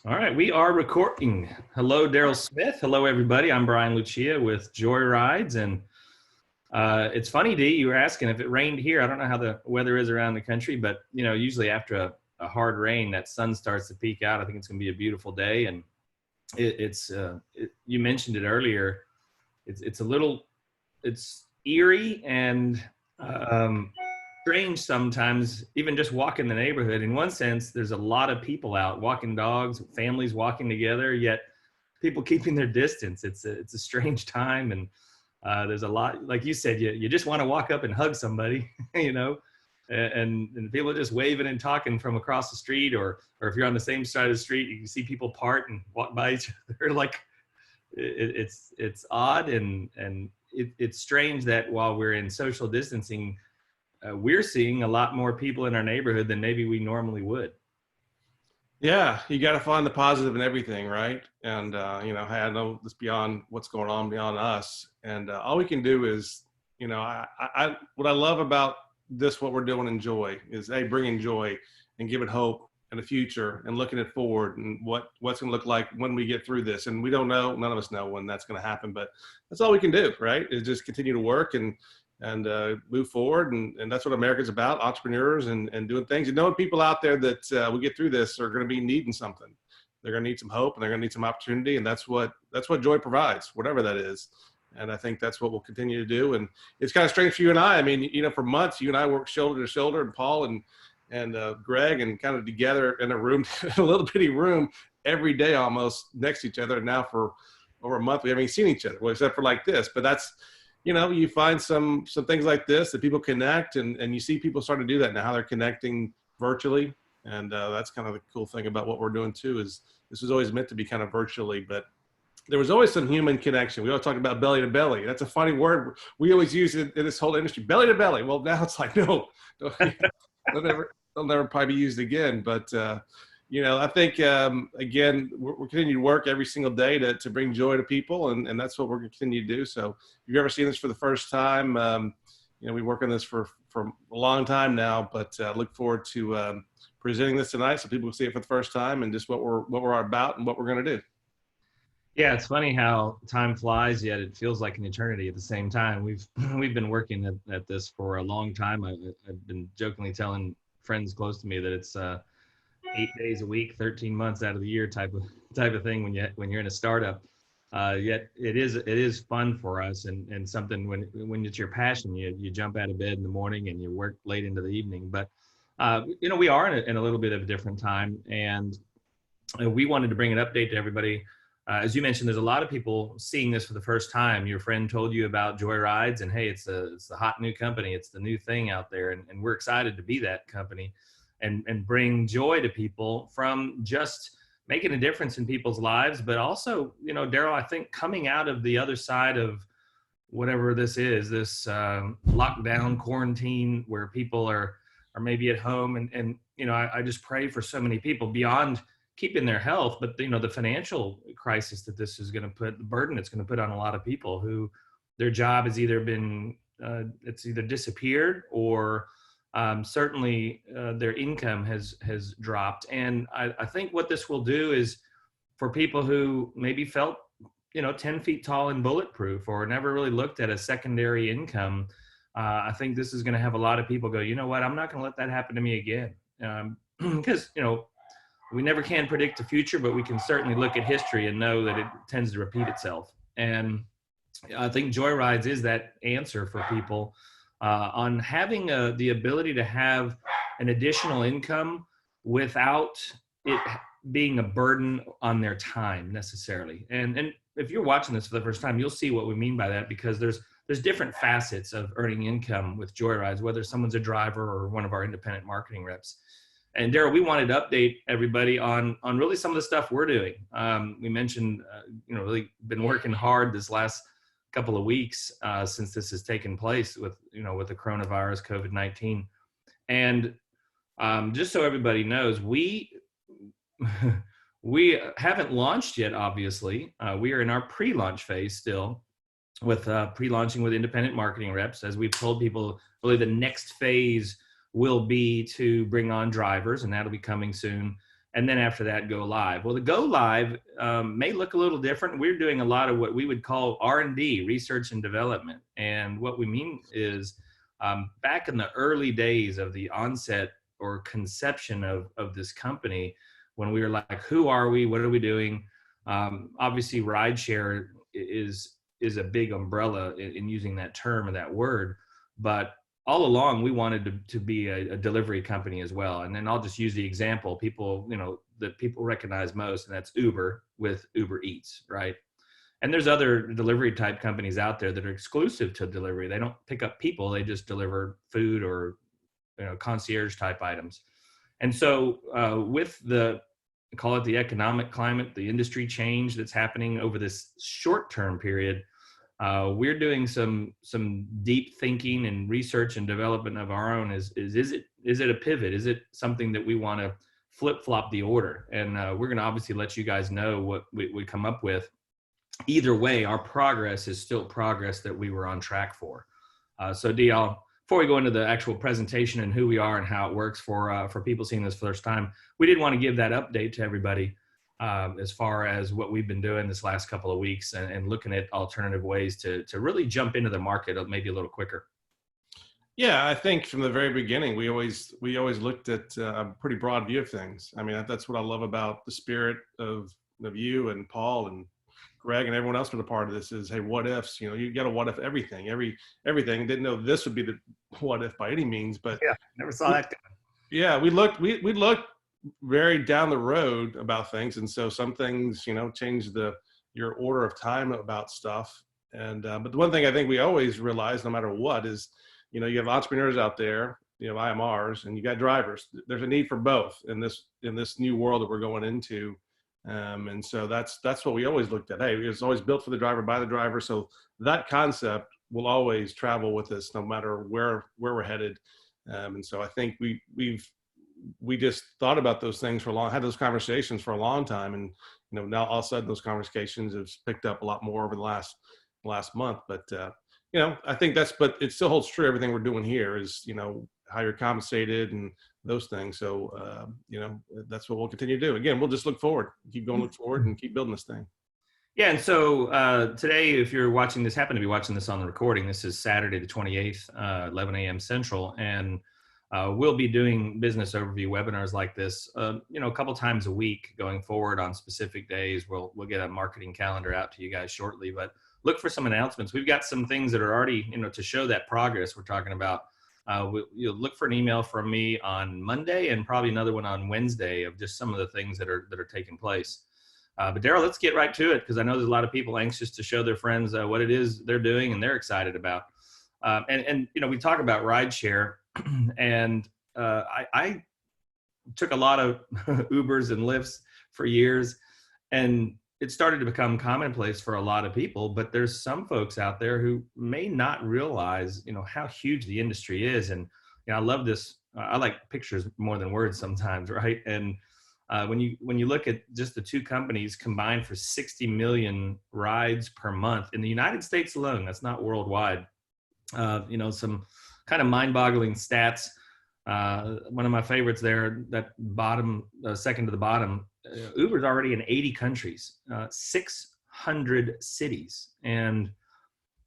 All right, we are recording. Hello, Daryl Smith. Hello, everybody. I'm Brian Lucia with Joy Rides, and it's funny, D. You were asking if it rained here. I don't know how the weather is around the country, but usually after a hard rain, that sun starts to peek out. I think it's going to be a beautiful day, and you mentioned it earlier. It's a little it's eerie and um, strange sometimes, even just walking the neighborhood. In one sense, there's a lot of people out walking dogs, families walking together, yet people keeping their distance. It's a strange time, and there's a lot, like you said, you just want to walk up and hug somebody, you know, and people are just waving and talking from across the street, or if you're on the same side of the street, you can see people part and walk by each other. Like it's odd, and it's strange that while we're in social distancing, we're seeing a lot more people in our neighborhood than maybe we normally would. Yeah, you got to find the positive in everything, right? And hey, I know this beyond what's going on beyond us, and all we can do is, what I love about this, what we're doing in Joy, is bringing joy and giving hope and the future and looking it forward and what's going to look like when we get through this. And we don't know, none of us know when that's going to happen, but that's all we can do, right? Is just continue to work and move forward. And that's what America's about, entrepreneurs and doing things. And knowing people out there that we get through this are going to be needing something. They're going to need some hope and they're going to need some opportunity. And that's what Joy provides, whatever that is. And I think that's what we'll continue to do. And it's kind of strange for you and I mean, for months, you and I worked shoulder to shoulder, and Paul and Greg, and kind of together in a room, a little bitty room every day, almost next to each other. And now for over a month, we haven't seen each other, well, except for like this. But that's, you find some things like this that people connect, and you see people start to do that now, how they're connecting virtually. And that's kind of the cool thing about what we're doing too, is this was always meant to be kind of virtually, but there was always some human connection. We always talk about belly to belly. That's a funny word. We always use it in this whole industry, belly to belly. Well, now it's like, no, they'll never probably be used again. But, I think, again, we're continuing to work every single day to bring joy to people. And that's what we're going to continue to do. So if you've ever seen this for the first time, we work on this for a long time now, but look forward to presenting this tonight so people can see it for the first time and just what we're about and what we're going to do. Yeah, it's funny how time flies, yet it feels like an eternity at the same time. We've been working at this for a long time. I've been jokingly telling friends close to me that it's 8 days a week, 13 months out of the year type of thing when you're in a startup. Yet it is fun for us, and something when it's your passion, you jump out of bed in the morning and you work late into the evening. But we are in a little bit of a different time, and we wanted to bring an update to everybody. As you mentioned, there's a lot of people seeing this for the first time. Your friend told you about Joy Rides, and hey, it's the hot new company. It's the new thing out there, and we're excited to be that company and bring joy to people from just making a difference in people's lives. But also, Daryl, I think coming out of the other side of whatever this is, this lockdown quarantine where people are maybe at home, and I just pray for so many people beyond keeping their health, but the financial crisis that this is going to put, the burden it's going to put on a lot of people who their job has either been it's either disappeared, or certainly their income has dropped. And I think what this will do is, for people who maybe felt 10 feet tall and bulletproof, or never really looked at a secondary income, I think this is going to have a lot of people go, you know what, I'm not going to let that happen to me again, because we never can predict the future, but we can certainly look at history and know that it tends to repeat itself. And I think Joy Rides is that answer for people on having the ability to have an additional income without it being a burden on their time necessarily. And if you're watching this for the first time, you'll see what we mean by that, because there's different facets of earning income with Joy Rides, whether someone's a driver or one of our independent marketing reps. And Daryl, we wanted to update everybody on really some of the stuff we're doing. We mentioned, really been working hard this last couple of weeks since this has taken place with the coronavirus, COVID-19. And just so everybody knows, we haven't launched yet, obviously. We are in our pre-launch phase still, with pre-launching with independent marketing reps. As we've told people, really the next phase will be to bring on drivers, and that'll be coming soon. and then after that go live. Well, the go live may look a little different. We're doing a lot of what we would call R&D, research and development. And what we mean is back in the early days of the onset or conception of this company, when we were like, who are we? What are we doing? Obviously, rideshare is a big umbrella in using that term or that word. But all along, we wanted to be a delivery company as well. And then I'll just use the example people, that people recognize most, and that's Uber with Uber Eats, right? And there's other delivery type companies out there that are exclusive to delivery. They don't pick up people, they just deliver food or concierge type items. And so with call it the economic climate, the industry change that's happening over this short-term period, we're doing some deep thinking and research and development of our own. Is it a pivot? Is it something that we want to flip-flop the order? And we're going to obviously let you guys know what we come up with. Either way, our progress is still progress that we were on track for. So Dee, before we go into the actual presentation and who we are and how it works for people seeing this first time, we did want to give that update to everybody as far as what we've been doing this last couple of weeks and looking at alternative ways to really jump into the market maybe a little quicker. Yeah, I think from the very beginning, we always looked at a pretty broad view of things. I mean, that's what I love about the spirit of you and Paul and Greg and everyone else was a part of this is, hey, what ifs, you got to what if everything. Didn't know this would be the what if by any means, but yeah, never saw that coming. Yeah, we looked very down the road about things. And so some things, change your order of time about stuff. And, but the one thing I think we always realize no matter what is, you have entrepreneurs out there, IMRs, and you got drivers. There's a need for both in this new world that we're going into. And so that's what we always looked at. Hey, it's always built for the driver, by the driver. So that concept will always travel with us no matter where we're headed. And so I think we just thought about those things had those conversations for a long time. And, now all of a sudden those conversations have picked up a lot more over the last month. But, I think but it still holds true. Everything we're doing here is, how you're compensated and those things. So, that's what we'll continue to do. Again, we'll just look forward, keep forward and keep building this thing. Yeah. And so today, if you're happen to be watching this on the recording, this is Saturday, the 28th, 11 a.m. Central. And we'll be doing business overview webinars like this, a couple times a week going forward on specific days. We'll get a marketing calendar out to you guys shortly, but look for some announcements. We've got some things that are already, to show that progress we're talking about. You'll look for an email from me on Monday and probably another one on Wednesday of just some of the things that are taking place. But Daryl, let's get right to it because I know there's a lot of people anxious to show their friends what it is they're doing and they're excited about. And we talk about rideshare, and I took a lot of Ubers and Lyfts for years, and it started to become commonplace for a lot of people. But there's some folks out there who may not realize, how huge the industry is. And I love this. I like pictures more than words sometimes, right? And when you look at just the two companies combined for 60 million rides per month in the United States alone, that's not worldwide. Some kind of mind-boggling stats. One of my favorites there, that bottom, second to the bottom, Uber's already in 80 countries, 600 cities. And,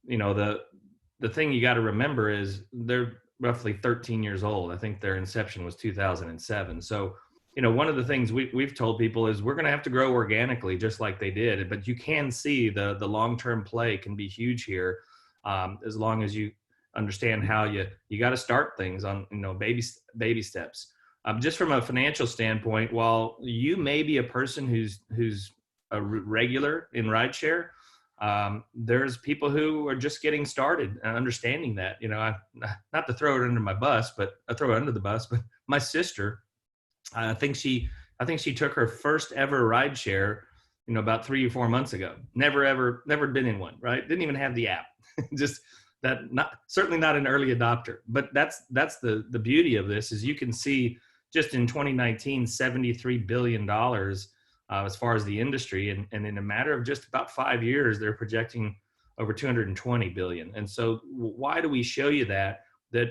the thing you got to remember is they're roughly 13 years old. I think their inception was 2007. So, one of the things we've told people is we're going to have to grow organically just like they did. But you can see the long-term play can be huge here as long as you understand how you got to start things on, baby steps. Just from a financial standpoint, while you may be a person who's a regular in rideshare, there's people who are just getting started and understanding that. Not to throw it under my bus, but I throw it under the bus. But my sister, I think she took her first ever rideshare, about 3 or 4 months ago. Never been in one, right? Didn't even have the app. Just that, certainly not an early adopter. But that's the beauty of this is you can see just in 2019, $73 billion as far as the industry. And in a matter of just about 5 years, they're projecting over 220 billion. And so why do we show you that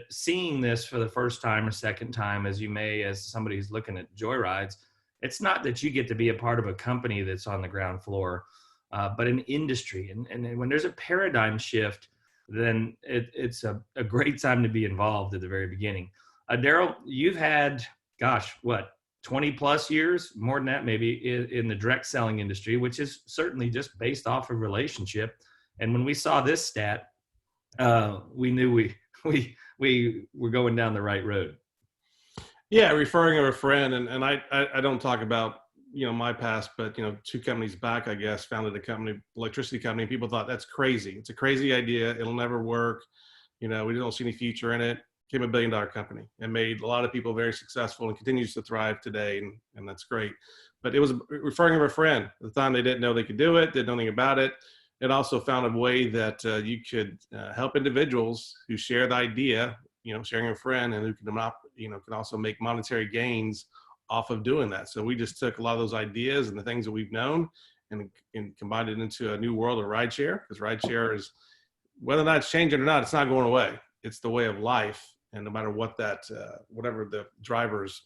seeing this for the first time or second time, as you may, as somebody who's looking at joyrides, It's not that you get to be a part of a company that's on the ground floor, but an industry. And when there's a paradigm shift, then it's a great time to be involved at the very beginning. Daryl, you've had, gosh, what, 20 plus years, more than that maybe, in the direct selling industry, which is certainly just based off of relationship. And when we saw this stat, we knew we were going down the right road. Yeah, referring of a friend, and I don't talk about my past, but 2 companies back, I guess, founded a company, electricity company. People thought that's crazy. It's a crazy idea. It'll never work. We don't see any future in it. Became a $1 billion company and made a lot of people very successful and continues to thrive today, and that's great. But it was referring of a friend. At the time, they didn't know they could do it, didn't know anything about it. It also found a way that you could help individuals who share the idea, sharing a friend, and who can also make monetary gains off of doing that. So we just took a lot of those ideas and the things that we've known and combined it into a new world of rideshare, because rideshare is, whether or not it's changing or not, it's not going away. It's the way of life. And no matter what whatever the driver's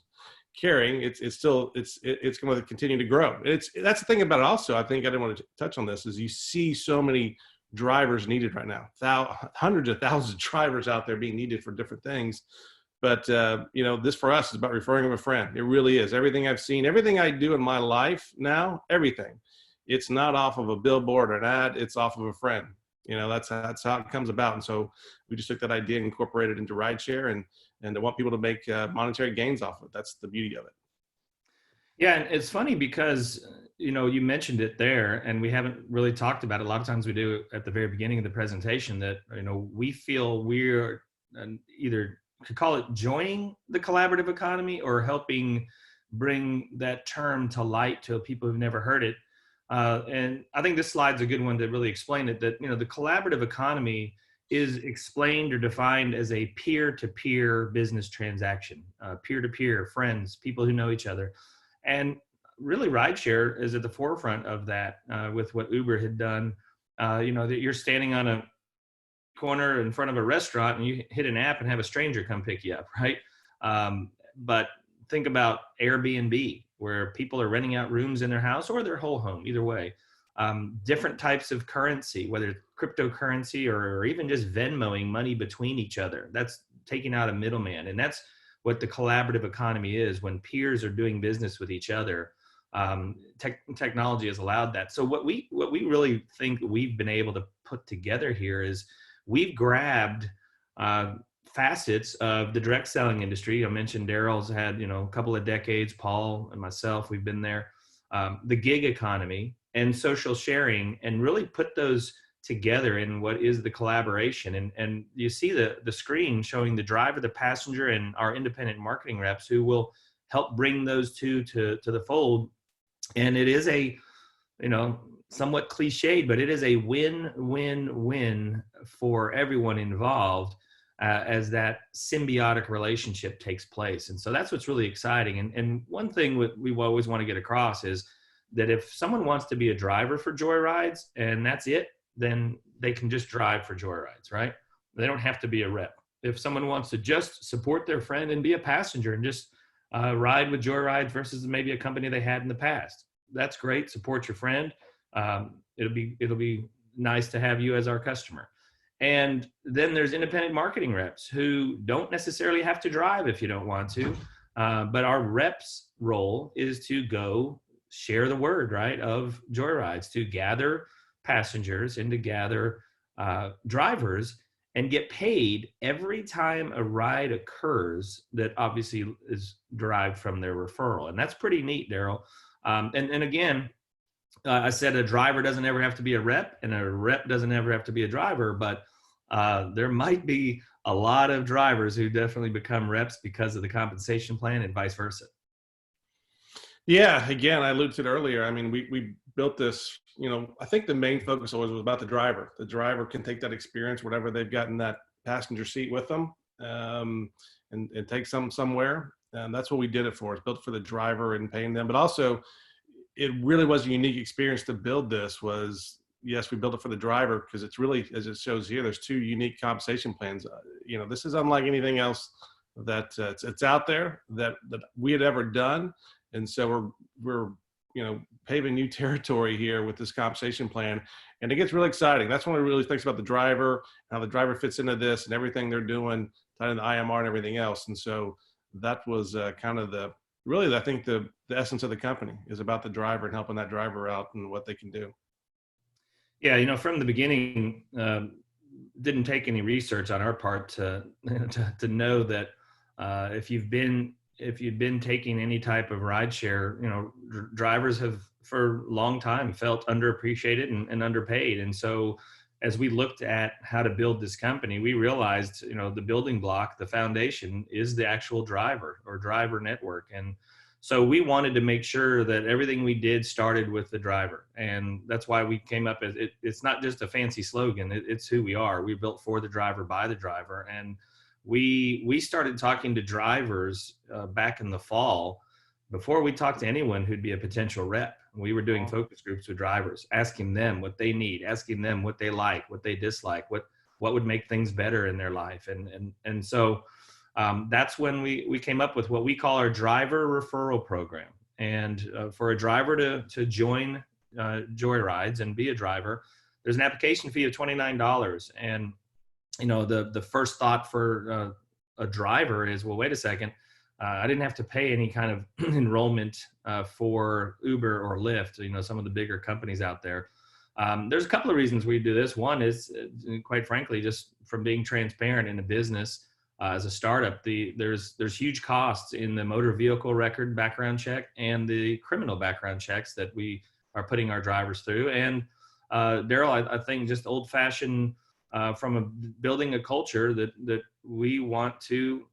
carrying, it's going to continue to grow. That's the thing about it also. I think I didn't want to touch on this, is you see so many drivers needed right now, hundreds of thousands of drivers out there being needed for different things. But this for us is about referring of a friend. It really is. Everything I've seen, everything I do in my life now, everything, it's not off of a billboard or an ad. It's off of a friend. That's how it comes about. And so we just took that idea and incorporated it into rideshare, and I want people to make monetary gains off of it. That's the beauty of it. Yeah, and it's funny because you mentioned it there, and we haven't really talked about it. A lot of times we do at the very beginning of the presentation that we feel we're either could call it joining the collaborative economy or helping bring that term to light to people who've never heard it. And I think this slide's a good one to really explain it, that the collaborative economy is explained or defined as a peer-to-peer business transaction, peer-to-peer friends, people who know each other. And really rideshare is at the forefront of that with what Uber had done. That you're standing on a corner in front of a restaurant and you hit an app and have a stranger come pick you up, right? But think about Airbnb, where people are renting out rooms in their house or their whole home, either way. Different types of currency, whether it's cryptocurrency or even just Venmoing money between each other. That's taking out a middleman. And that's what the collaborative economy is, when peers are doing business with each other. Technology has allowed that. So what we really think we've been able to put together here is we've grabbed facets of the direct selling industry. I mentioned Daryl's had a couple of decades. Paul and myself, we've been there. The gig economy and social sharing, and really put those together in what is the collaboration. And you see the screen showing the driver, the passenger, and our independent marketing reps who will help bring those two to the fold. And it is a somewhat cliched, but it is a win-win-win for everyone involved as that symbiotic relationship takes place. And so that's what's really exciting. And one thing we always want to get across is that if someone wants to be a driver for Joyrides and that's it, then they can just drive for Joyrides, right? They don't have to be a rep. If someone wants to just support their friend and be a passenger and just ride with Joyrides versus maybe a company they had in the past, that's great. Support your friend. It'll be nice to have you as our customer. And then there's independent marketing reps who don't necessarily have to drive if you don't want to, but our reps' role is to go share the word, right, of Joyrides, to gather passengers and to gather drivers and get paid every time a ride occurs that obviously is derived from their referral. And that's pretty neat, Daryl. And again, I said a driver doesn't ever have to be a rep, and a rep doesn't ever have to be a driver, but there might be a lot of drivers who definitely become reps because of the compensation plan and vice versa. Yeah, again, I alluded to it earlier. I mean, we built this, I think the main focus always was about the driver. The driver can take that experience, whatever they've got in that passenger seat with them, and take somewhere. And that's what we did it for. It's built for the driver and paying them. But also, it really was a unique experience to build this. Was, yes, we built it for the driver because it's really, as it shows here, there's 2 unique compensation plans. This is unlike anything else that it's out there that we had ever done. And so we're paving new territory here with this compensation plan, and it gets really exciting. That's one of the really things about the driver, how the driver fits into this and everything they're doing, tied in the IMR and everything else. And so that was kind of I think the essence of the company is about the driver and helping that driver out and what they can do. Yeah, from the beginning, didn't take any research on our part to know that if you've been taking any type of rideshare, drivers have for a long time felt underappreciated and underpaid. And so as we looked at how to build this company, we realized, the building block, the foundation is the actual driver or driver network. And so we wanted to make sure that everything we did started with the driver. And that's why we came up as it's not just a fancy slogan. It's who we are. We built for the driver, by the driver. And we started talking to drivers back in the fall before we talked to anyone who'd be a potential rep. We were doing focus groups with drivers, asking them what they need, asking them what they like, what they dislike, what would make things better in their life. And so that's when we came up with what we call our driver referral program. And for a driver to join Joyrides and be a driver, there's an application fee of $29. And the first thought for a driver is, well, wait a second, I didn't have to pay any kind of enrollment for Uber or Lyft, some of the bigger companies out there. There's a couple of reasons we do this. One is, quite frankly, just from being transparent in a business as a startup, there's huge costs in the motor vehicle record background check and the criminal background checks that we are putting our drivers through. And Daryl, I think just old fashioned from building a culture that we want to,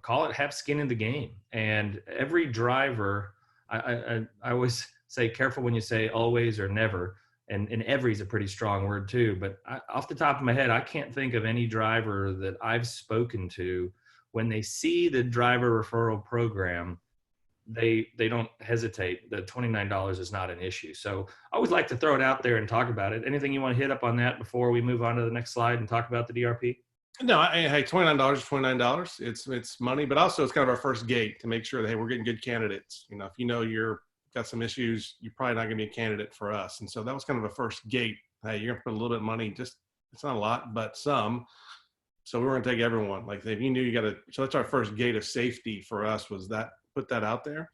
call it have skin in the game. And every driver, I always say careful when you say always or never. And every is a pretty strong word too. But off the top of my head, I can't think of any driver that I've spoken to when they see the driver referral program, they don't hesitate. The $29 is not an issue. So I always like to throw it out there and talk about it. Anything you want to hit up on that before we move on to the next slide and talk about the DRP? No, hey, $29 is $29. It's money, but also it's kind of our first gate to make sure that, hey, we're getting good candidates. If you're got some issues, you're probably not going to be a candidate for us. And so that was kind of a first gate. Hey, you're going to put a little bit of money, it's not a lot, but some. So we were going to take everyone. Like if you knew so that's our first gate of safety for us, was that, put that out there.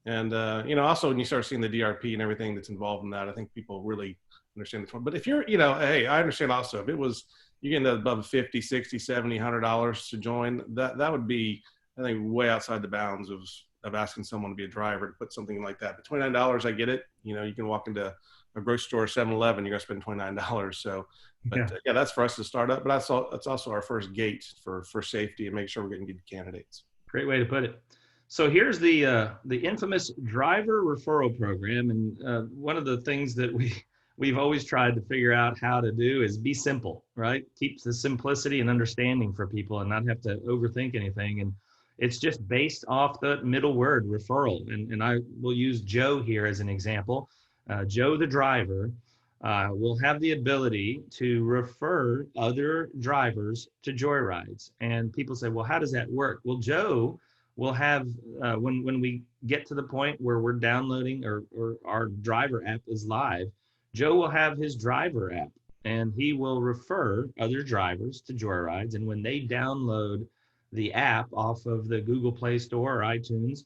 And, also when you start seeing the DRP and everything that's involved in that, I think people really understand this one. But if you're, hey, I understand also if it was, you get above $50, $60, $70, $100 to join, that would be, I think, way outside the bounds of asking someone to be a driver to put something like that. But $29, I get it. You can walk into a grocery store, 7-Eleven, you're going to spend $29. So, but yeah, that's for us to start up. But that's also our first gate for safety and make sure we're getting good candidates. Great way to put it. So here's the infamous driver referral program. And one of the things that we've always tried to figure out how to do is be simple, right? Keep the simplicity and understanding for people and not have to overthink anything. And it's just based off the middle word, referral. And I will use Joe here as an example. Joe, the driver, will have the ability to refer other drivers to Joyrides. And people say, well, how does that work? Well, Joe will have, when we get to the point where we're downloading or our driver app is live, Joe will have his driver app and he will refer other drivers to Joyrides. And when they download the app off of the Google Play Store or iTunes,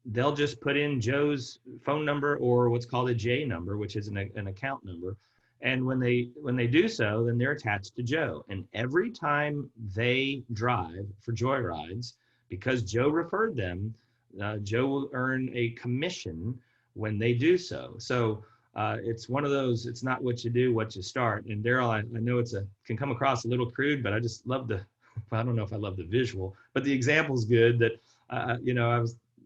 they'll just put in Joe's phone number or what's called a J number, which is an account number. And when they do so, then they're attached to Joe. And every time they drive for Joyrides, because Joe referred them, Joe will earn a commission when they do so. So it's one of those, it's not what you do, what you start. And Daryl, I know can come across a little crude, but I just love I don't know if I love the visual, but the example's good that, I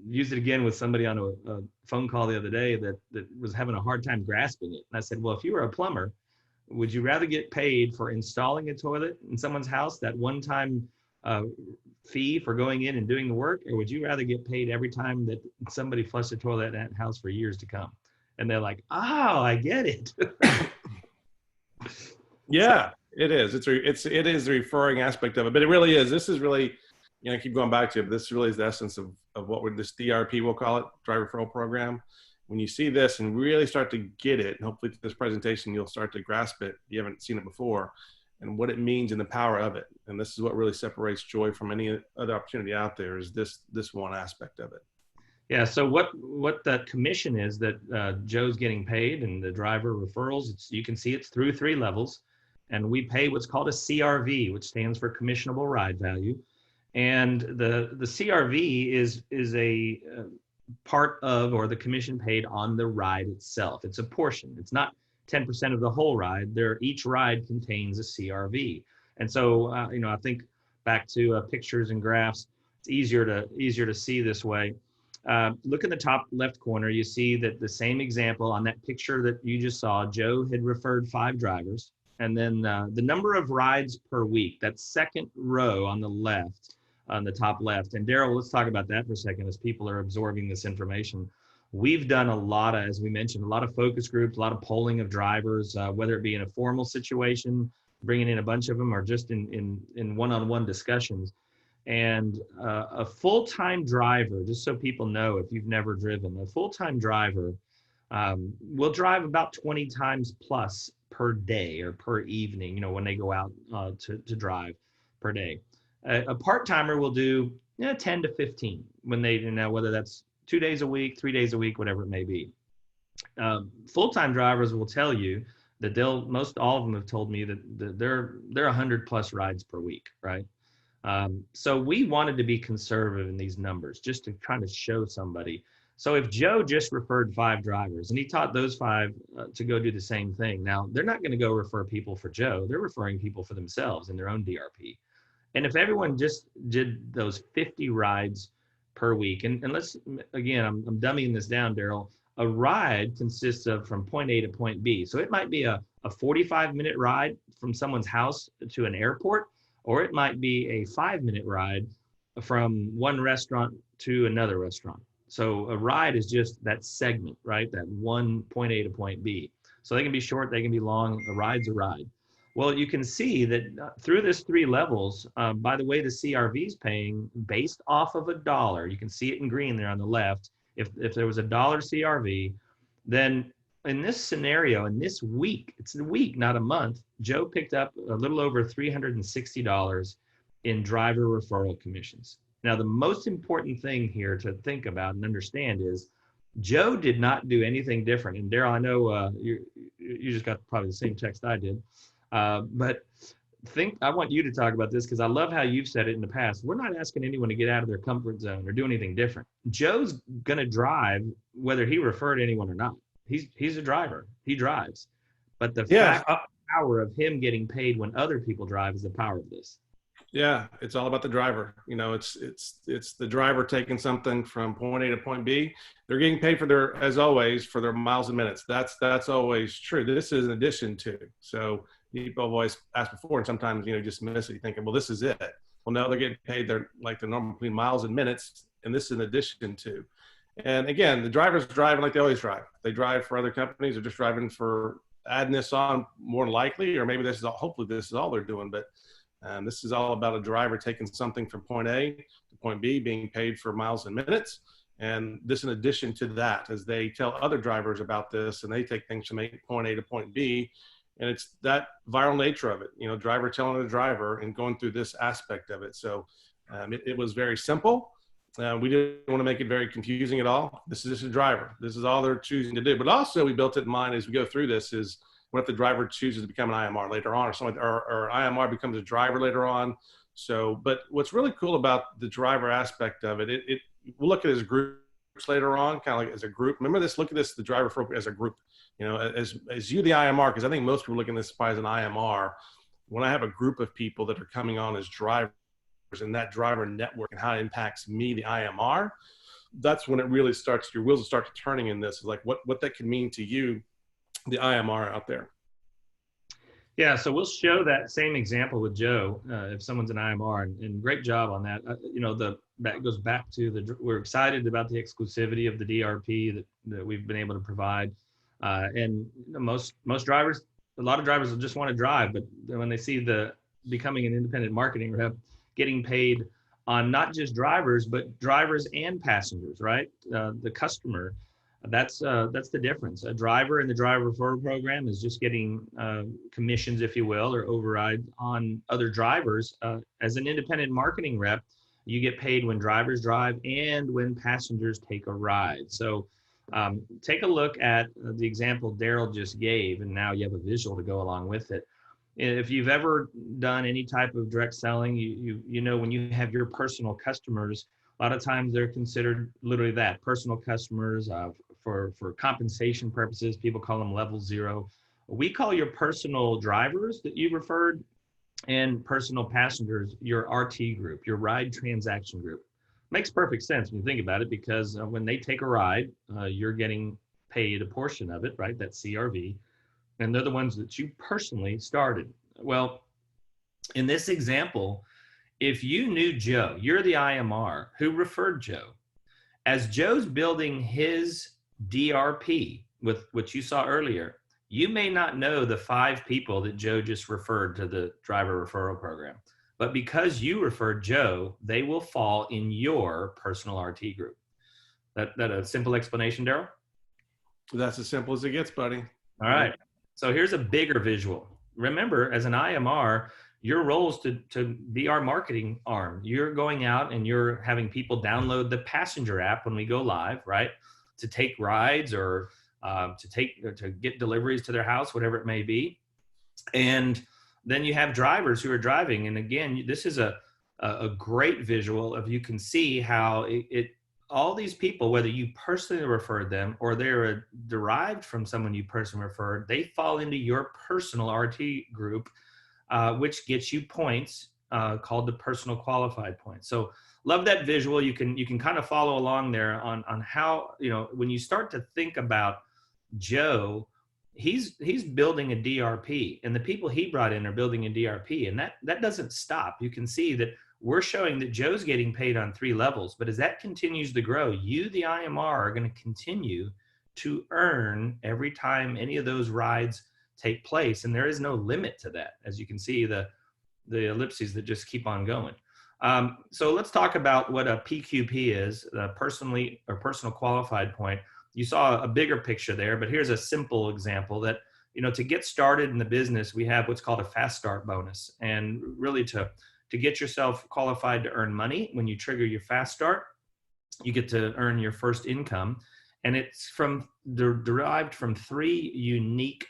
used it again with somebody on a phone call the other day that was having a hard time grasping it. And I said, well, if you were a plumber, would you rather get paid for installing a toilet in someone's house, that one-time fee for going in and doing the work, or would you rather get paid every time that somebody flushed a toilet in that house for years to come? And they're like, oh, I get it. Yeah, it is. It is the referring aspect of it, but it really is. This is really, you know, I keep going back to it, but this really is the essence of what we're, this DRP, we'll call it, driver referral program. When you see this and really start to get it, and hopefully through this presentation, you'll start to grasp it. You haven't seen it before, and what it means and the power of it. And this is what really separates Joy from any other opportunity out there, is this one aspect of it. Yeah. So what that commission is that Joe's getting paid, and the driver referrals, you can see it's through 3 levels, and we pay what's called a CRV, which stands for commissionable ride value. And the CRV is a part of, or the commission paid on the ride itself. It's a portion. It's not 10% of the whole ride. Each ride contains a CRV. And so, you know, I think back to pictures and graphs, it's easier to see this way. Look in the top left corner, you see that the same example on that picture that you just saw, Joe had referred 5 drivers. And then the number of rides per week, that second row on the left, on the top left. And Daryl, let's talk about that for a second as people are absorbing this information. We've done a lot of, as we mentioned, a lot of focus groups, a lot of polling of drivers, whether it be in a formal situation, bringing in a bunch of them, or just in one-on-one discussions. And a full-time driver, just so people know, if you've never driven, a full-time driver will drive about 20 times plus per day or per evening, you know, when they go out to drive per day. A part-timer will do 10 to 15 when they, you know, whether that's 2 days a week, 3 days a week, whatever it may be. Full-time drivers will tell you that most all of them have told me that they're 100 plus rides per week, right? So we wanted to be conservative in these numbers, just to try to show somebody. So if Joe just referred 5 drivers and he taught those 5 to go do the same thing, now they're not going to go refer people for Joe. They're referring people for themselves in their own DRP. And if everyone just did those 50 rides per week, and let's, again, I'm dumbing this down, Daryl, a ride consists of from point A to point B. So it might be a 45-minute ride from someone's house to an airport, or it might be a 5-minute ride from one restaurant to another restaurant. So a ride is just that segment, right? That one point A to point B. So they can be short, they can be long. A ride's a ride. Well, you can see that through this 3 levels, by the way, the CRV is paying based off of $1. You can see it in green there on the left. If there was $1 CRV, then in this scenario, in this week, it's a week, not a month, Joe picked up a little over $360 in driver referral commissions. Now, the most important thing here to think about and understand is Joe did not do anything different. And Daryl, I know you just got probably the same text I did. But I want you to talk about this, because I love how you've said it in the past. We're not asking anyone to get out of their comfort zone or do anything different. Joe's going to drive whether he referred anyone or not. He's a driver. He drives. But the power of him getting paid when other people drive is the power of this. Yeah, it's all about the driver. You know, it's the driver taking something from point A to point B. They're getting paid for their, as always, for their miles and minutes. That's always true. This is in addition to. So people have always asked before, and sometimes, you know, just miss it. You're thinking, well, this is it. Well, no, they're getting paid their normal between miles and minutes, and this is in addition to. And again, the drivers driving like they always drive. They drive for other companies. They're just driving for adding this on more than likely, or maybe hopefully this is all they're doing. But this is all about a driver taking something from point A to point B, being paid for miles and minutes. And this in addition to that, as they tell other drivers about this, and they take things from point A to point B. And it's that viral nature of it, you know, driver telling a driver and going through this aspect of it. So it was very simple. We didn't want to make it very confusing at all. This is just a driver. This is all they're choosing to do. But also we built it in mind as we go through this is, what if the driver chooses to become an IMR later on, or something, or IMR becomes a driver later on? So, but what's really cool about the driver aspect of it, we'll look at it as groups later on, kind of like as a group. Remember this, look at this, the driver as a group, you know, as you, the IMR, because I think most people look at this as an IMR. When I have a group of people that are coming on as drivers and that driver network and how it impacts me, the IMR, that's when it really starts, your wheels will start turning in this, is like what that can mean to you, the IMR out there. Yeah, so we'll show that same example with Joe if someone's an IMR, and great job on that. You know, that goes back to we're excited about the exclusivity of the DRP that we've been able to provide, and most drivers, a lot of drivers will just want to drive, but when they see the becoming an independent marketing rep, getting paid on not just drivers, but drivers and passengers, right? The customer. That's the difference. A driver in the driver referral program is just getting commissions, if you will, or override on other drivers. As an independent marketing rep, you get paid when drivers drive and when passengers take a ride. So take a look at the example Daryl just gave, and now you have a visual to go along with it. If you've ever done any type of direct selling, you know when you have your personal customers, a lot of times they're considered literally that, personal customers. For compensation purposes, people call them level 0. We call your personal drivers that you referred and personal passengers your RT group, your ride transaction group. Makes perfect sense when you think about it, because when they take a ride, you're getting paid a portion of it, right? That CRV. And they're the ones that you personally started. Well, in this example, if you knew Joe, you're the IMR who referred Joe. As Joe's building his DRP with what you saw earlier, you may not know the 5 people that Joe just referred to the driver referral program. But because you referred Joe, they will fall in your personal RT group. That a simple explanation, Daryl? That's as simple as it gets, buddy. All right. So here's a bigger visual. Remember, as an IMR, your role is to be our marketing arm. You're going out and you're having people download the passenger app when we go live, right? To take rides or to get deliveries to their house, whatever it may be. And then you have drivers who are driving. And again, this is a great visual of, you can see how all these people, whether you personally referred them or they're derived from someone you personally referred, they fall into your personal RT group, which gets you points called the personal qualified points. So love that visual. You can kind of follow along there on how, when you start to think about Joe, he's building a DRP, and the people he brought in are building a DRP, and that doesn't stop. You can see that we're showing that Joe's getting paid on 3 levels, but as that continues to grow, you, the IMR, are going to continue to earn every time any of those rides take place. And there is no limit to that. As you can see, the ellipses that just keep on going. So let's talk about what a PQP is, personally or personal qualified point. You saw a bigger picture there, but here's a simple example that, to get started in the business, we have what's called a fast start bonus. And really to get yourself qualified to earn money, when you trigger your fast start, you get to earn your first income. And it's derived from 3 unique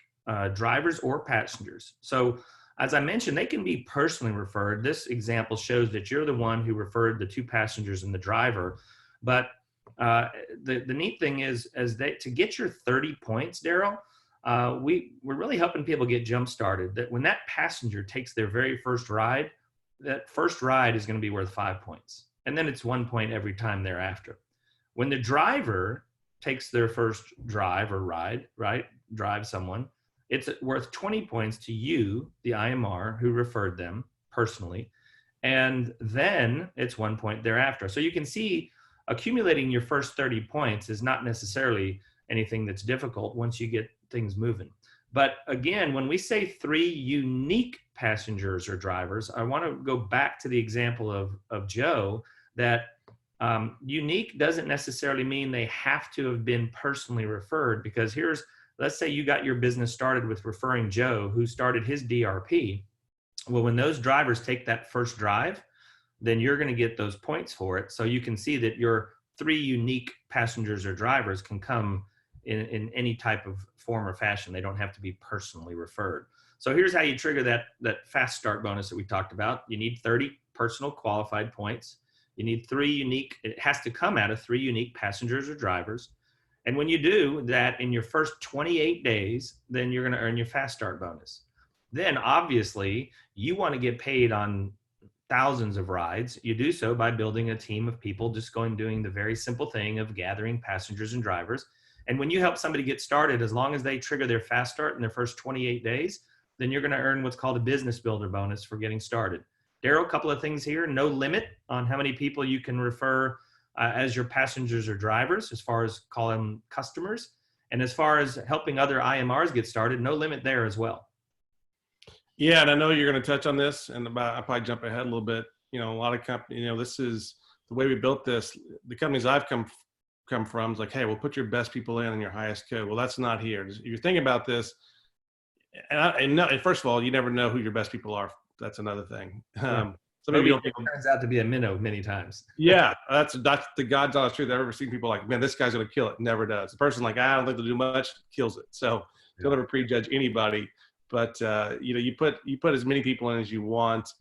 drivers or passengers. So as I mentioned, they can be personally referred. This example shows that you're the one who referred the 2 passengers and the driver. But the neat thing is, to get your 30 points, Daryl, we're really helping people get jump started. That when that passenger takes their very first ride, that first ride is going to be worth 5 points. And then it's 1 point every time thereafter. When the driver takes their first drive or ride, right, drive someone, it's worth 20 points to you, the IMR, who referred them personally. And then it's 1 point thereafter. So you can see accumulating your first 30 points is not necessarily anything that's difficult once you get things moving. But again, when we say 3 unique passengers or drivers, I want to go back to the example of Joe, that unique doesn't necessarily mean they have to have been personally referred, because let's say you got your business started with referring Joe, who started his DRP. Well, when those drivers take that first drive, then you're going to get those points for it. So you can see that your 3 unique passengers or drivers can come in any type of form or fashion. They don't have to be personally referred. So here's how you trigger that fast start bonus that we talked about. You need 30 personal qualified points. You need 3 unique, it has to come out of 3 unique passengers or drivers. And when you do that in your first 28 days, then you're going to earn your fast start bonus. Then obviously you want to get paid on thousands of rides. You do so by building a team of people, just doing the very simple thing of gathering passengers and drivers. And when you help somebody get started, as long as they trigger their fast start in their first 28 days, then you're going to earn what's called a business builder bonus for getting started. Daryl, a couple of things here. No limit on how many people you can refer as your passengers or drivers, as far as call them customers. And as far as helping other IMRs get started, no limit there as well. Yeah, and I know you're going to touch on this, and I'll probably jump ahead a little bit. you know, a lot of companies, you know, this is the way we built this. The companies I've come from is like, hey, we'll put your best people in and your highest code. Well, that's not here. If you're thinking about this, and first of all, you never know who your best people are. That's another thing. Some Maybe people it turns out to be a minnow many times. yeah, that's the God's honest truth. I've ever seen people like, man, this guy's gonna kill it. Never does. The person like, I don't think they'll do much, kills it. So don't ever prejudge anybody. But you know, you put as many people in as you want.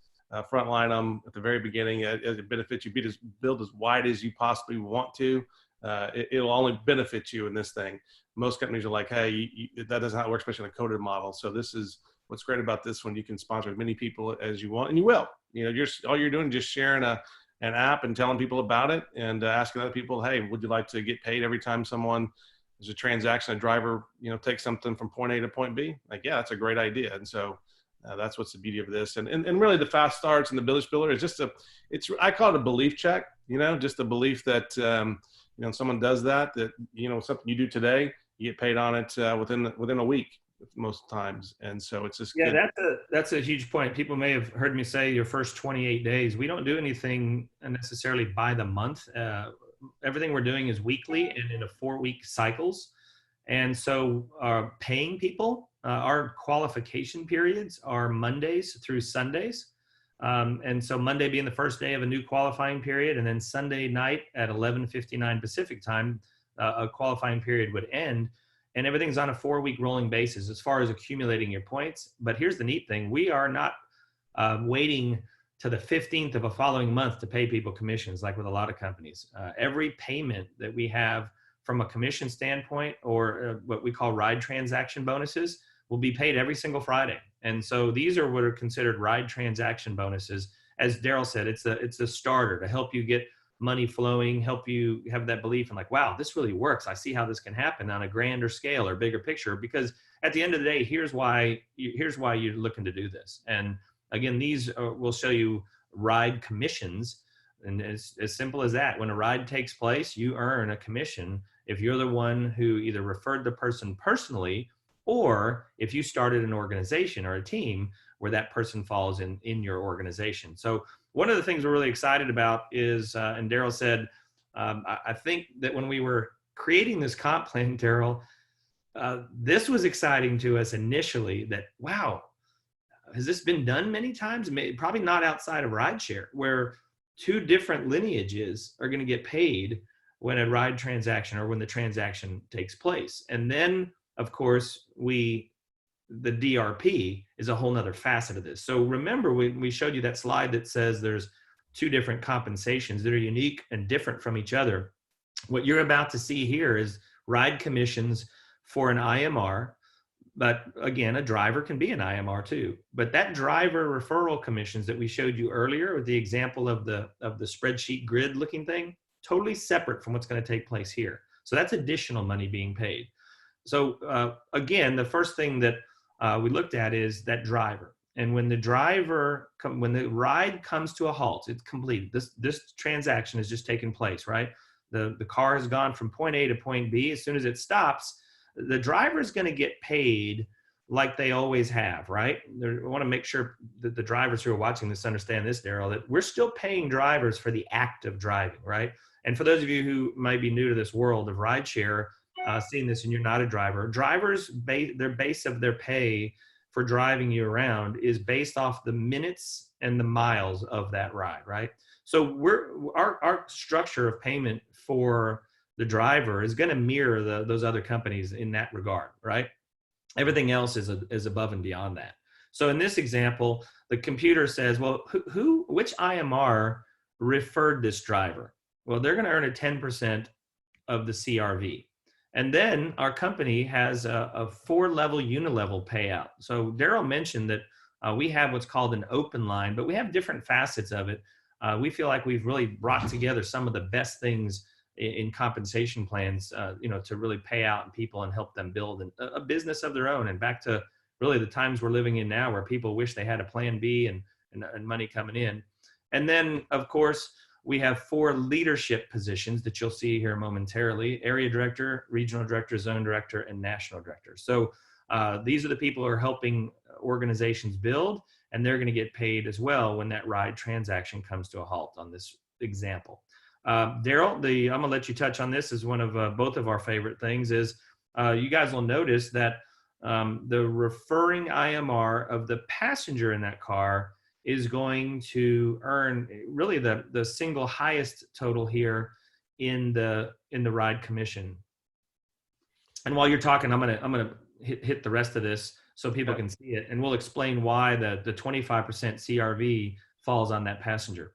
Frontline them at the very beginning. As it benefits you, build as wide as you possibly want to. It'll only benefit you in this thing. Most companies are like, hey, that doesn't how it works, especially in a coded model. So this is what's great about this one. You can sponsor as many people as you want, and you will. You know, all you're doing is just sharing an app and telling people about it, and asking other people, hey, would you like to get paid every time there's a transaction, a driver, you know, takes something from point A to point B? Like, yeah, that's a great idea. And so that's what's the beauty of this. And really the fast starts and the village builder is just I call it a belief check, you know, just a belief that, you know, someone does that, you know, something you do today, you get paid on it within a week most times. And so it's just good. That's a huge point. People may have heard me say your first 28 days, we don't do anything necessarily by the month. Everything we're doing is weekly and in a 4-week cycles. And so paying people, our qualification periods are Mondays through Sundays. And so Monday being the first day of a new qualifying period, and then Sunday night at 11:59 Pacific time, a qualifying period would end. And everything's on a 4-week rolling basis as far as accumulating your points. But here's the neat thing. We are not waiting to the 15th of a following month to pay people commissions like with a lot of companies. Every payment that we have from a commission standpoint, or what we call ride transaction bonuses, will be paid every single Friday. And so these are what are considered ride transaction bonuses. As Daryl said, it's the starter to help you get money flowing, help you have that belief and like, wow, this really works. I see how this can happen on a grander scale or bigger picture, because at the end of the day, here's why you're looking to do this. And again, these will show you ride commissions. And as simple as that, when a ride takes place, you earn a commission if you're the one who either referred the person personally, or if you started an organization or a team where that person falls in your organization. So one of the things we're really excited about is, and Daryl said, I think that when we were creating this comp plan, Daryl, this was exciting to us initially that, wow, has this been done many times? Probably not outside of rideshare, where 2 different lineages are going to get paid when a ride transaction or when the transaction takes place. And then, of course, the DRP is a whole nother facet of this. So remember, we showed you that slide that says there's 2 different compensations that are unique and different from each other. What you're about to see here is ride commissions for an IMR. But again, a driver can be an IMR too. But that driver referral commissions that we showed you earlier with the example of the spreadsheet grid looking thing, totally separate from what's going to take place here. So that's additional money being paid. So again, the first thing that we looked at is that driver. And when the ride comes to a halt, it's completed. This transaction has just taken place, right? The car has gone from point A to point B. As soon as it stops, the driver is going to get paid like they always have, right? I want to make sure that the drivers who are watching this understand this, Daryl, that we're still paying drivers for the act of driving, right? And for those of you who might be new to this world of rideshare, seeing this and you're not a driver, drivers, their base of their pay for driving you around is based off the minutes and the miles of that ride, right? So our structure of payment for the driver is going to mirror those other companies in that regard, right? Everything else is above and beyond that. So in this example, the computer says, well, which IMR referred this driver? Well, they're going to earn a 10% of the CRV. And then our company has a 4-level unilevel payout. So Daryl mentioned that we have what's called an open line, but we have different facets of it. We feel like we've really brought together some of the best things in compensation plans, to really pay out people and help them build a business of their own. And back to really the times we're living in now, where people wish they had a plan B and money coming in. And then, of course, we have 4 leadership positions that you'll see here momentarily: area director, regional director, zone director, and national director. So these are the people who are helping organizations build. and they're going to get paid as well when that ride transaction comes to a halt on this example. Daryl, I'm going to let you touch on this as one of both of our favorite things is you guys will notice that the referring IMR of the passenger in that car is going to earn really the single highest total here in the ride commission. And while you're talking, I'm gonna hit the rest of this so people can see it, and we'll explain why the 25% CRV falls on that passenger.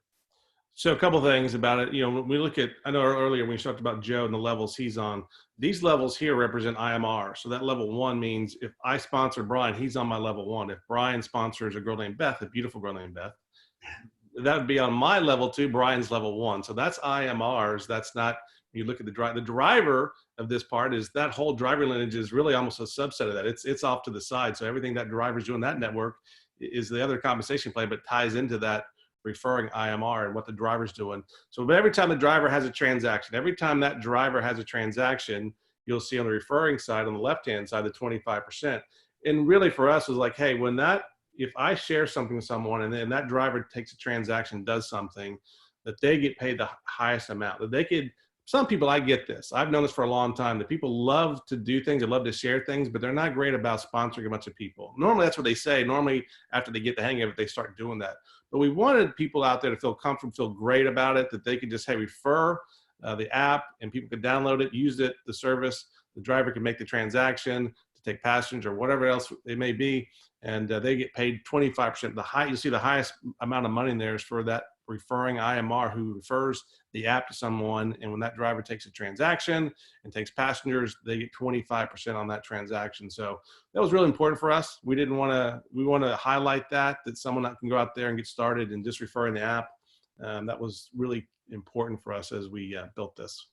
So a couple of things about it. When we look at, I know earlier when we talked about Joe and the levels he's on, these levels here represent IMR. So that level 1 means if I sponsor Brian, he's on my level 1. If Brian sponsors a girl named Beth, a beautiful girl named Beth, that would be on my level 2, Brian's level 1. So that's IMRs. That's not, you look at the driver of this part is that whole driver lineage is really almost a subset of that. It's off to the side. So everything that driver's doing that network is the other compensation play, but ties into that referring IMR and what the driver's doing. So every time the driver has a transaction, every time that driver has a transaction, you'll see on the referring side, on the left-hand side, the 25%. And really for us was like, hey, if I share something with someone and then that driver takes a transaction, does something, that they get paid the highest amount, that they could, some people, I get this. I've known this for a long time, that people love to do things, they love to share things, but they're not great about sponsoring a bunch of people. Normally that's what they say. Normally after they get the hang of it, they start doing that. But we wanted people out there to feel comfortable, feel great about it, that they could just, hey, refer the app and people could download it, use it, the service, the driver can make the transaction to take passengers or whatever else it may be. And they get paid 25%. You'll see the highest amount of money in there is for that referring IMR who refers the app to someone. And when that driver takes a transaction and takes passengers, they get 25% on that transaction. So that was really important for us. We want to highlight that someone that can go out there and get started and just referring the app. That was really important for us as we built this.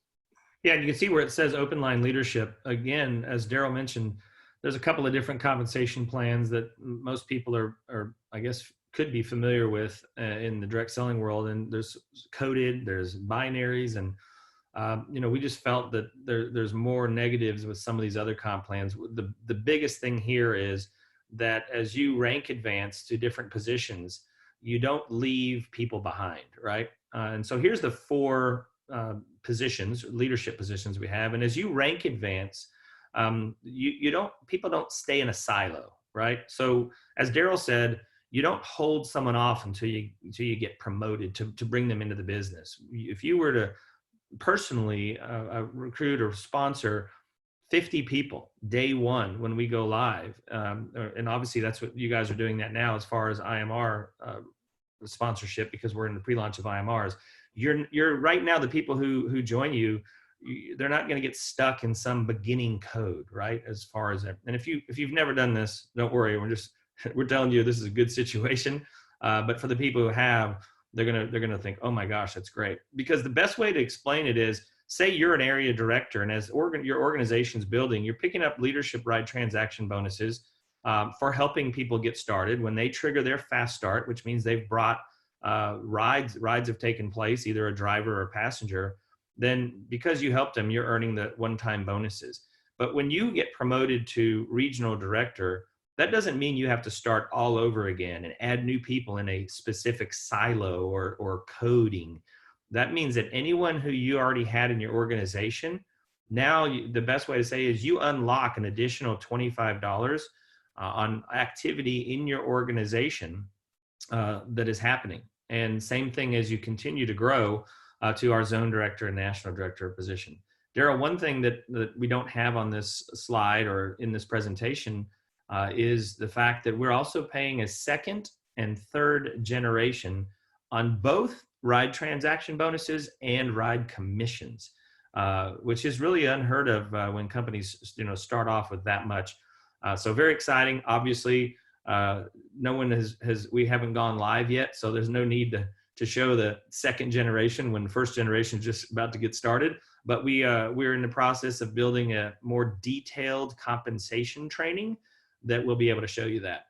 Yeah, and you can see where it says open line leadership. Again, as Daryl mentioned, there's a couple of different compensation plans that most people are I guess, could be familiar with in the direct selling world. And there's coded, there's binaries, and we just felt that there's more negatives with some of these other comp plans. The biggest thing here is that as you rank advance to different positions, you don't leave people behind, right? And so here's the 4 positions, leadership positions we have. And as you rank advance, people don't stay in a silo, right? So as Daryl said, you don't hold someone off until you get promoted to bring them into the business. If you were to personally recruit or sponsor 50 people day 1 when we go live, and obviously that's what you guys are doing that now as far as IMR sponsorship, because we're in the pre-launch of IMRs. You're right now, the people who join you, they're not going to get stuck in some beginning code, right? As far as that. And if you've never done this, don't worry. We're telling you this is a good situation. But for the people who have, they're gonna think, oh my gosh, that's great. Because the best way to explain it is, say you're an area director, and as your organization's building, you're picking up leadership ride transaction bonuses for helping people get started. When they trigger their fast start, which means they've brought rides have taken place, either a driver or a passenger, then because you helped them, you're earning the one-time bonuses. But when you get promoted to regional director, that doesn't mean you have to start all over again and add new people in a specific silo or coding. That means that anyone who you already had in your organization, now the best way to say is you unlock an additional $25 on activity in your organization that is happening. And same thing as you continue to grow to our zone director and national director position. Daryl, one thing that we don't have on this slide or in this presentation is the fact that we're also paying a 2nd and 3rd generation on both ride transaction bonuses and ride commissions, which is really unheard of when companies start off with that much. So very exciting. Obviously, no one we haven't gone live yet, so there's no need to show the 2nd generation when the 1st generation is just about to get started. But we're in the process of building a more detailed compensation training that we'll be able to show you that.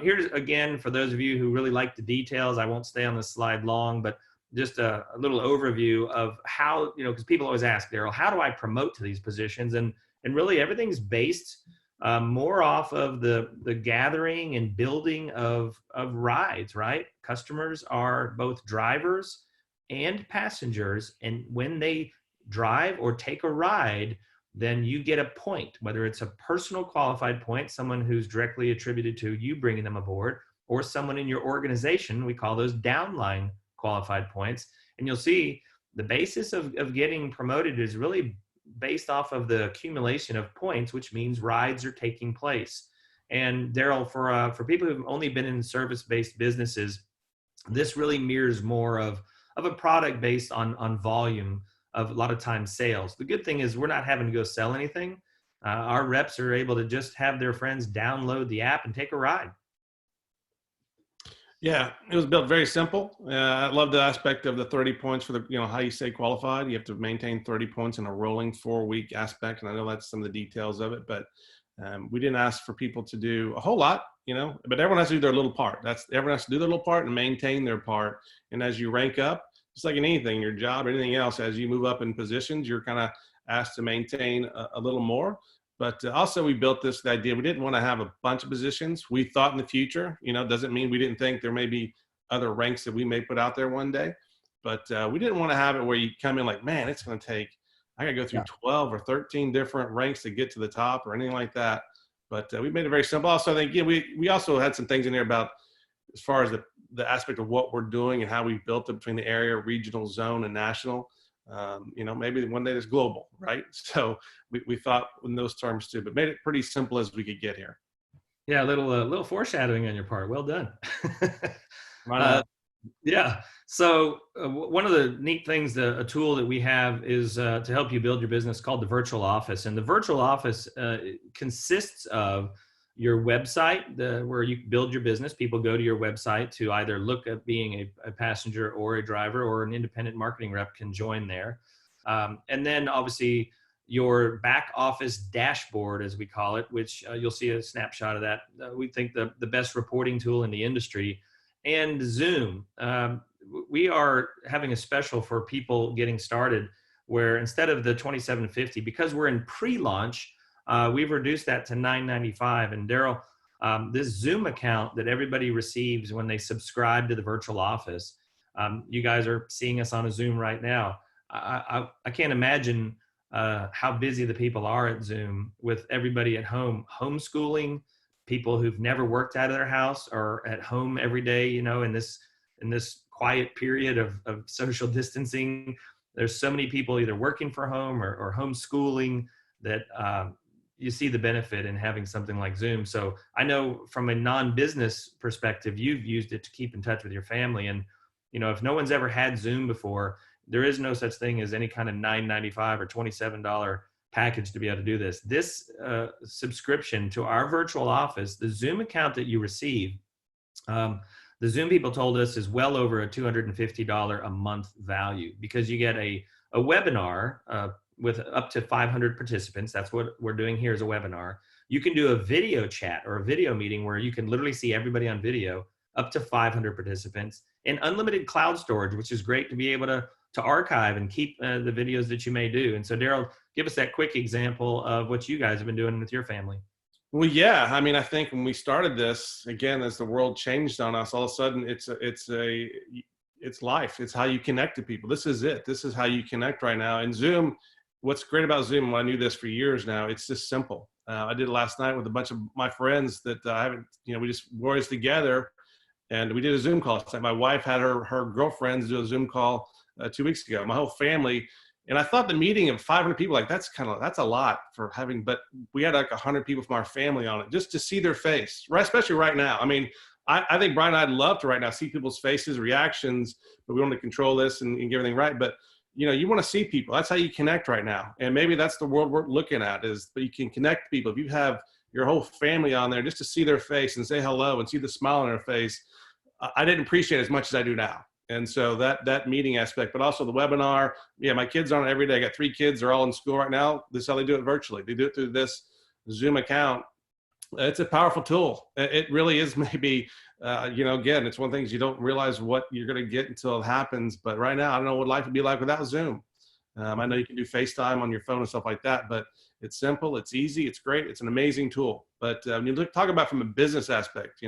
Here's, again, for those of you who really like the details, I won't stay on this slide long, but just a little overview of how, because people always ask, Daryl, how do I promote to these positions? And really everything's based more off of the gathering and building of rides, right? Customers are both drivers and passengers, and when they drive or take a ride, then you get a point, whether it's a personal qualified point, someone who's directly attributed to you bringing them aboard, or someone in your organization. We call those downline qualified points. And you'll see the basis of getting promoted is really based off of the accumulation of points, which means rides are taking place. And Daryl, for people who've only been in service-based businesses, this really mirrors more of a product based on volume of a lot of times sales. The good thing is we're not having to go sell anything. Our reps are able to just have their friends download the app and take a ride. Yeah, it was built very simple. I love the aspect of the 30 points for the, how you stay qualified. You have to maintain 30 points in a rolling 4-week aspect. And I know that's some of the details of it, but we didn't ask for people to do a whole lot, but everyone has to do their little part. Everyone has to do their little part and maintain their part. And as you rank up, just like in anything, your job or anything else, as you move up in positions, you're kind of asked to maintain a little more. But also we built the idea, we didn't want to have a bunch of positions. We thought in the future, doesn't mean we didn't think there may be other ranks that we may put out there one day. But we didn't want to have it where you come in like, man, it's going to take, I got to go through 12 or 13 different ranks to get to the top or anything like that. But we made it very simple. Also, I think we also had some things in there about as far as the aspect of what we're doing and how we built it between the area, regional, zone, and national. Maybe one day it's global, right? So we thought in those terms too, but made it pretty simple as we could get here. Yeah, a little foreshadowing on your part. Well done. Yeah. So one of the neat things, a tool that we have is to help you build your business called the Virtual Office. And the Virtual Office consists of your website, where you build your business. People go to your website to either look at being a passenger or a driver, or an independent marketing rep can join there. And then obviously your back office dashboard, as we call it, which you'll see a snapshot of that. We think the best reporting tool in the industry. And Zoom. We are having a special for people getting started where instead of the $27.50, because we're in pre-launch, we've reduced that to $9.95. And Daryl, this Zoom account that everybody receives when they subscribe to the Virtual Office, you guys are seeing us on a Zoom right now. I can't imagine how busy the people are at Zoom with everybody at home, homeschooling, people who've never worked out of their house or at home every day, in this quiet period of social distancing. There's so many people either working from home or homeschooling that you see the benefit in having something like Zoom. So I know from a non-business perspective, you've used it to keep in touch with your family. And, if no one's ever had Zoom before, there is no such thing as any kind of $9.95 or $27 package to be able to do this. This subscription to our Virtual Office, the Zoom account that you receive, the Zoom people told us is well over a $250 a month value, because you get a webinar with up to 500 participants. That's what we're doing here, is a webinar. You can do a video chat or a video meeting where you can literally see everybody on video, up to 500 participants, and unlimited cloud storage, which is great to be able to archive and keep the videos that you may do. And so Daryl, give us that quick example of what you guys have been doing with your family. Well, yeah. I mean, I think when we started this, again, as the world changed on us, all of a sudden it's life. It's how you connect to people. This is it. This is how you connect right now. And Zoom, what's great about Zoom, well, I knew this for years now, it's just simple. I did it last night with a bunch of my friends that I haven't, we just were always together, and we did a Zoom call. My wife had her girlfriends do a Zoom call 2 weeks ago. My whole family. And I thought the meeting of 500 people, like that's a lot for having, but we had like 100 people from our family on it just to see their face, right? Especially right now. I mean, I think Brian and I'd love to right now see people's faces, reactions, but we want to control this and get everything right. But you want to see people. That's how you connect right now. And maybe that's the world we're looking at, is that you can connect people. If you have your whole family on there, just to see their face and say hello and see the smile on their face, I didn't appreciate it as much as I do now. And so that meeting aspect, but also the webinar. Yeah, my kids are on it every day. I got 3 kids. They're all in school right now. This is how they do it virtually. They do it through this Zoom account. It's a powerful tool. It really is. Maybe, again, it's one of the things you don't realize what you're going to get until it happens. But right now, I don't know what life would be like without Zoom. I know you can do FaceTime on your phone and stuff like that, but It's simple, it's easy, it's great, it's an amazing tool. But when you talk about from a business aspect,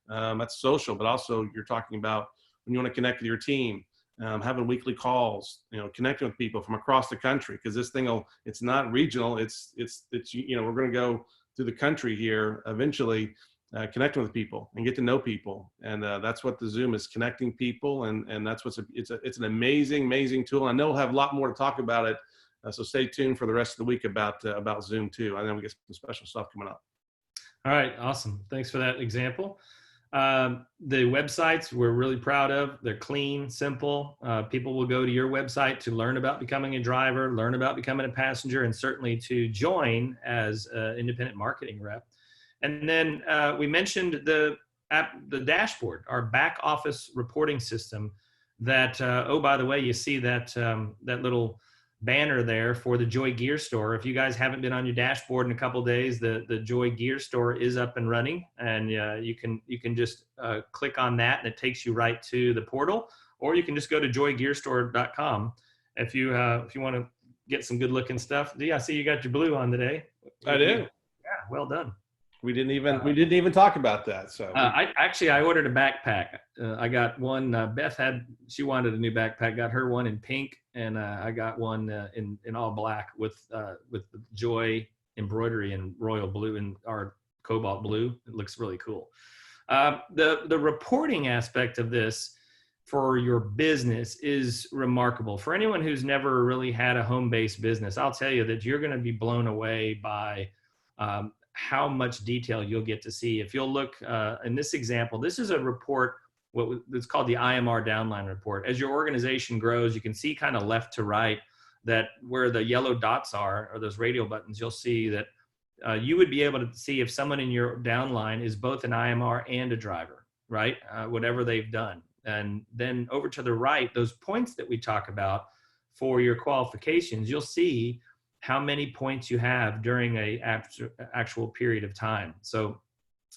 that's social, but also you're talking about when you want to connect with your team, having weekly calls, connecting with people from across the country, because this thing it's not regional. It's we're going to go through the country here eventually, connecting with people and get to know people, and that's what the Zoom is, connecting people, and that's it's an amazing tool. I know we'll have a lot more to talk about it, so stay tuned for the rest of the week about Zoom too. I know we get some special stuff coming up. All right, awesome. Thanks for that example. The websites we're really proud of. They're clean, simple. People will go to your website to learn about becoming a driver, learn about becoming a passenger, and certainly to join as an independent marketing rep. And then we mentioned the dashboard, our back office reporting system that, oh, by the way, you see that little banner there for the Joy Gear Store. If you guys haven't been on your dashboard in a couple of days, the Joy Gear Store is up and running, and you can just click on that and it takes you right to the portal, or you can just go to joygearstore.com if you want to get some good looking stuff. I see you got your blue on today. I do. Yeah, well done. We didn't even talk about that. So I ordered a backpack. I got one. Beth she wanted a new backpack. Got her one in pink, and I got one in all black with the Joy embroidery in royal blue and our cobalt blue. It looks really cool. The reporting aspect of this for your business is remarkable. For anyone who's never really had a home-based business, I'll tell you that you're going to be blown away by how much detail you'll get to see. If you'll look in this example, this is a report, it's called the IMR downline report. As your organization grows, you can see kind of left to right that where the yellow dots are, or those radio buttons, you'll see that you would be able to see if someone in your downline is both an IMR and a driver, right? Whatever they've done. And then over to the right, those points that we talk about for your qualifications, you'll see how many points you have during a actual period of time. So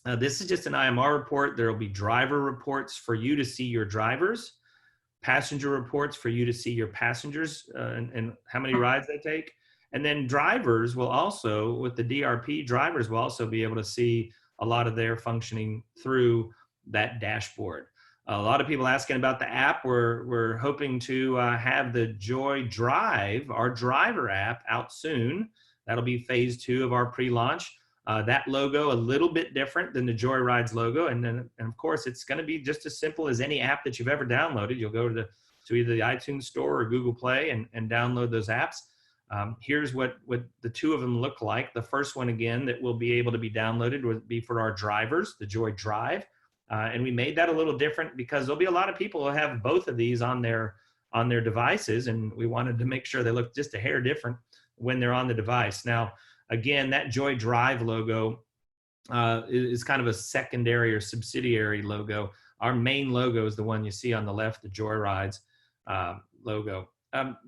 this is just an IMR report. There will be driver reports for you to see your drivers, passenger reports for you to see your passengers and how many rides they take. And then drivers will also, with the DRP, drivers will also be able to see a lot of their functioning through that dashboard. A lot of people asking about the app. We're hoping to have the Joy Drive, our driver app, out soon. That'll be phase 2 of our pre-launch. That logo a little bit different than the Joy Rides logo, and of course it's going to be just as simple as any app that you've ever downloaded. You'll go to either the iTunes Store or Google Play and download those apps. Here's what the two of them look like. The first one, again, that will be able to be downloaded would be for our drivers, the Joy Drive. And we made that a little different because there'll be a lot of people who have both of these on their devices, and we wanted to make sure they look just a hair different when they're on the device. Now, again, that Joy Drive logo is kind of a secondary or subsidiary logo. Our main logo is the one you see on the left, the Joy Rides logo.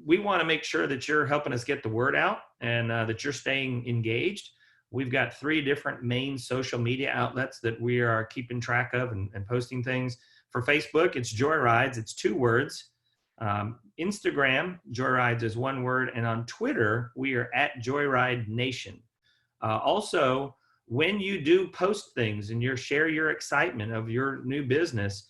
We want to make sure that you're helping us get the word out and that you're staying engaged. We've got 3 different main social media outlets that we are keeping track of and posting things. For Facebook, it's Joy Rides. It's 2 words. Instagram, Joy Rides is 1 word. And on Twitter, we are at Joyride Nation. Also, when you do post things and share your excitement of your new business,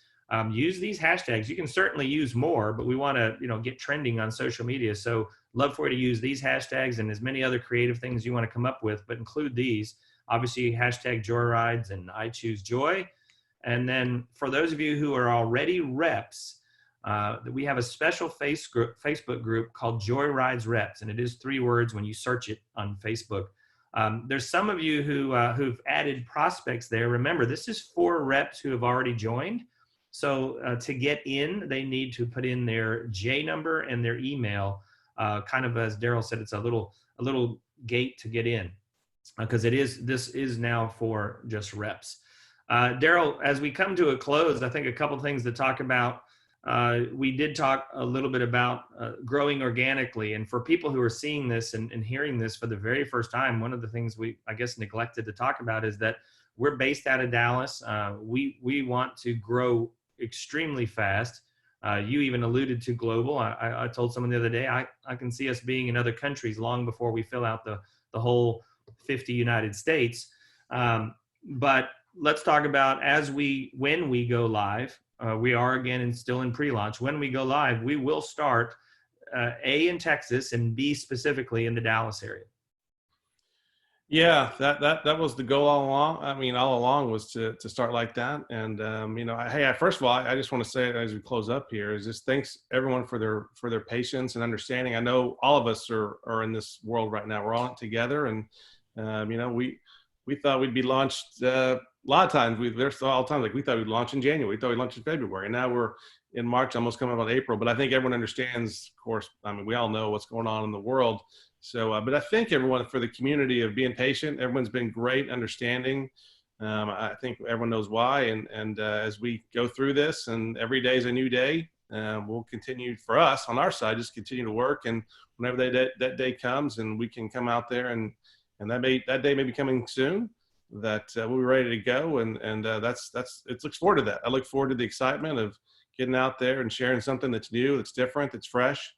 use these hashtags. You can certainly use more, but we want to get trending on social media. So love for you to use these hashtags and as many other creative things you want to come up with, but include these. Obviously, hashtag Joyrides and I Choose Joy. And then for those of you who are already reps, we have a special Facebook group called Joy Rides Reps, and it is 3 words when you search it on Facebook. There's some of you who've added prospects there. Remember, this is for reps who have already joined. So to get in, they need to put in their J number and their email. Kind of as Daryl said, it's a little gate to get in because this is now for just reps. Daryl, as we come to a close, I think a couple things to talk about. We did talk a little bit about growing organically, and for people who are seeing this and hearing this for the very first time, one of the things we, I guess, neglected to talk about is that we're based out of Dallas. We want to grow extremely fast. You even alluded to global. I told someone the other day, I can see us being in other countries long before we fill out the the whole 50 United States. But let's talk about when we go live. We are again and still in pre-launch. When we go live, we will start A, in Texas, and B, specifically in the Dallas area. Yeah, that was the goal all along. I mean, all along was to start like that. And hey, first of all, I just want to say as we close up here is just thanks everyone for their patience and understanding. I know all of us are in this world right now. We're all in it together, and we thought we'd be launched. A lot of times there's all the time like we thought we'd launch in January, we thought we'd launch in February, and now we're in March, almost coming up on April. But I think everyone understands. Of course, I mean, we all know what's going on in the world. So, but I thank everyone for the community of being patient. Everyone's been great, understanding. I think everyone knows why. And as we go through this, and every day is a new day, we'll continue for us on our side, just continue to work. And whenever that day comes, and we can come out there, and that day may be coming soon, that we'll be ready to go. And that's it. Looks forward to that. I look forward to the excitement of getting out there and sharing something that's new, that's different, that's fresh.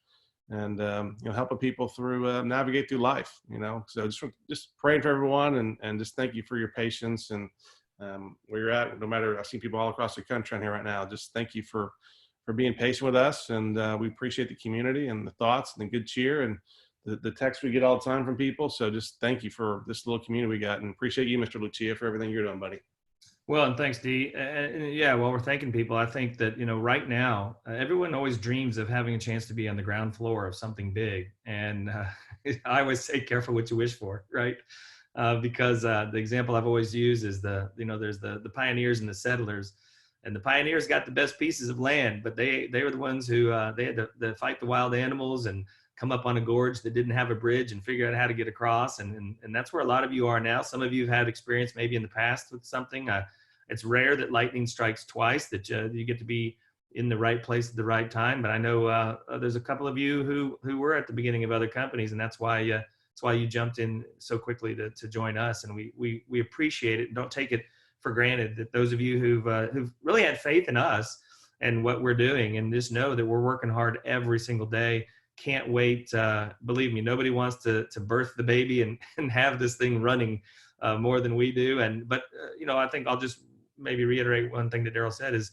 And helping people through navigate through life. So just praying for everyone, and just thank you for your patience and where you're at. No matter, I've seen people all across the country on here right now. Just thank you for being patient with us, and we appreciate the community and the thoughts and the good cheer and the texts we get all the time from people. So just thank you for this little community we got, and appreciate you, Mr. Lucia, for everything you're doing, buddy. Well, and thanks, Dee. Yeah, while we're thanking people, I think that, right now, everyone always dreams of having a chance to be on the ground floor of something big. And I always say, careful what you wish for, right? Because the example I've always used is there's the pioneers and the settlers. And the pioneers got the best pieces of land, but they were the ones who they had to fight the wild animals and come up on a gorge that didn't have a bridge and figure out how to get across. And that's where a lot of you are now. Some of you have had experience maybe in the past with something. It's rare that lightning strikes twice, that you get to be in the right place at the right time. But I know there's a couple of you who were at the beginning of other companies, and that's why you jumped in so quickly to join us. And we appreciate it. Don't take it for granted that those of you who've really had faith in us and what we're doing, and just know that we're working hard every single day. Can't wait. Believe me, nobody wants to birth the baby and have this thing running more than we do. But I think I'll just maybe reiterate one thing that Daryl said is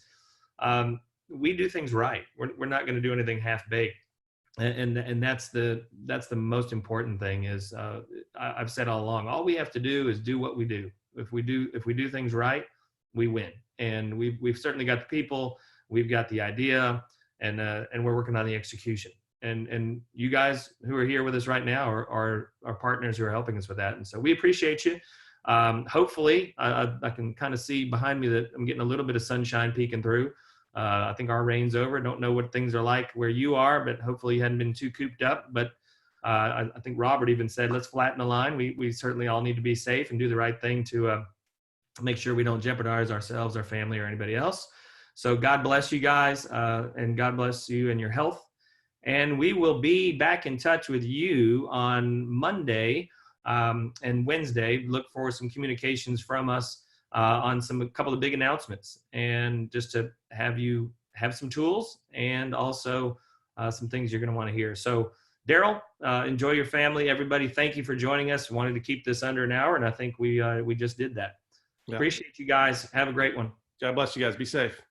we do things right. We're not going to do anything half baked. And that's the most important thing is I've said all along, all we have to do is do what we do. If we do things right, we win. And we've certainly got the people, we've got the idea, and we're working on the execution. And you guys who are here with us right now are partners who are helping us with that. And so we appreciate you. Hopefully I can kind of see behind me that I'm getting a little bit of sunshine peeking through. I think our rain's over. Don't know what things are like where you are, but hopefully you hadn't been too cooped up. But I think Robert even said, let's flatten the line. We certainly all need to be safe and do the right thing to make sure we don't jeopardize ourselves, our family, or anybody else. So God bless you guys, and God bless you and your health. And we will be back in touch with you on Monday and Wednesday. Look for some communications from us on a couple of big announcements, and just to have you have some tools and also some things you're going to want to hear. So Daryl, enjoy your family. Everybody, thank you for joining us. Wanted to keep this under an hour, and I think we just did that. Yeah. Appreciate you guys. Have a great one. God bless you guys. Be safe.